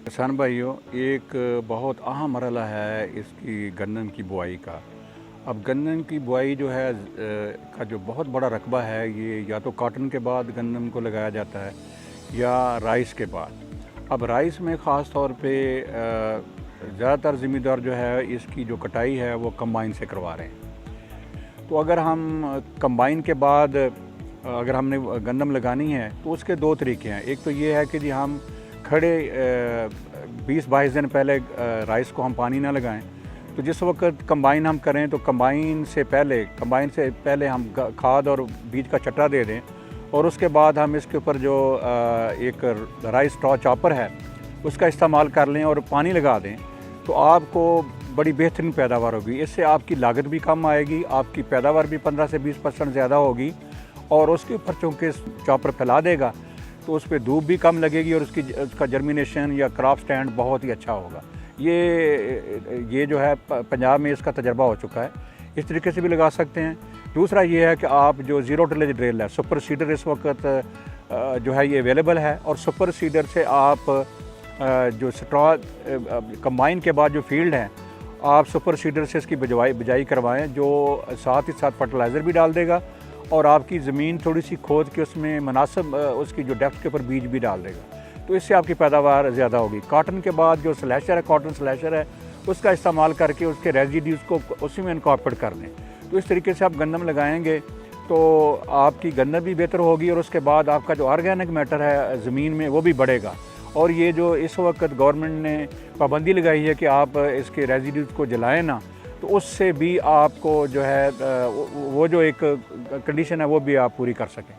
किसान भाइयों, एक बहुत अहम मरहला है इसकी गन्नम की बुआई का। अब गन्नम की बुआई जो है का जो बहुत बड़ा रकबा है, ये या तो कॉटन के बाद गन्नम को लगाया जाता है या राइस के बाद। अब राइस में ख़ास तौर पे ज़्यादातर ज़मींदार जो है इसकी जो कटाई है वो कंबाइन से करवा रहे हैं। तो अगर हम कंबाइन के बाद अगर हमने गन्नम लगानी है तो उसके दो तरीके हैं। एक तो ये है कि जी हम खड़े 20-22 दिन पहले राइस को हम पानी ना लगाएं। तो जिस वक्त कंबाइन हम करें तो कंबाइन से पहले हम खाद और बीज का चट्टा दे दें और उसके बाद हम इसके ऊपर जो एक राइस स्ट्रॉ चॉपर है उसका इस्तेमाल कर लें और पानी लगा दें, तो आपको बड़ी बेहतरीन पैदावार होगी। इससे आपकी लागत भी कम आएगी, आपकी पैदावार भी 15 से 20% ज़्यादा होगी और उसके ऊपर चूँकि चॉपर फैला देगा तो उस पर धूप भी कम लगेगी और उसका जर्मिनेशन या क्रॉप स्टैंड बहुत ही अच्छा होगा। ये जो है पंजाब में इसका तजर्बा हो चुका है, इस तरीके से भी लगा सकते हैं। दूसरा ये है कि आप जो ज़ीरो टिलेज ड्रिल है, सुपर सीडर इस वक्त जो है ये अवेलेबल है और सुपर सीडर से आप जो स्ट्रॉ कंबाइन के बाद जो फील्ड है आप सुपर सीडर से इसकी बिजाई करवाएं, जो साथ ही साथ फर्टिलाइज़र भी डाल देगा और आपकी ज़मीन थोड़ी सी खोद के उसमें मुनासिब उसकी जो डेप्थ के ऊपर बीज भी डाल देगा, तो इससे आपकी पैदावार ज़्यादा होगी। कॉटन के बाद जो स्लैशर है, कॉटन स्लैशर है, उसका इस्तेमाल करके उसके रेजिड्यूज़ को उसी में इनकॉर्पोरेट कर दें। तो इस तरीके से आप गंदम लगाएंगे तो आपकी गंदम भी बेहतर होगी और उसके बाद आपका जो ऑर्गेनिक मैटर है ज़मीन में वो भी बढ़ेगा। और ये जो इस वक्त गवर्नमेंट ने पाबंदी लगाई है कि आप इसके रेजिड्यूज़ को जलाएँ ना, तो उससे भी आपको जो है वो जो एक कंडीशन है वो भी आप पूरी कर सकें।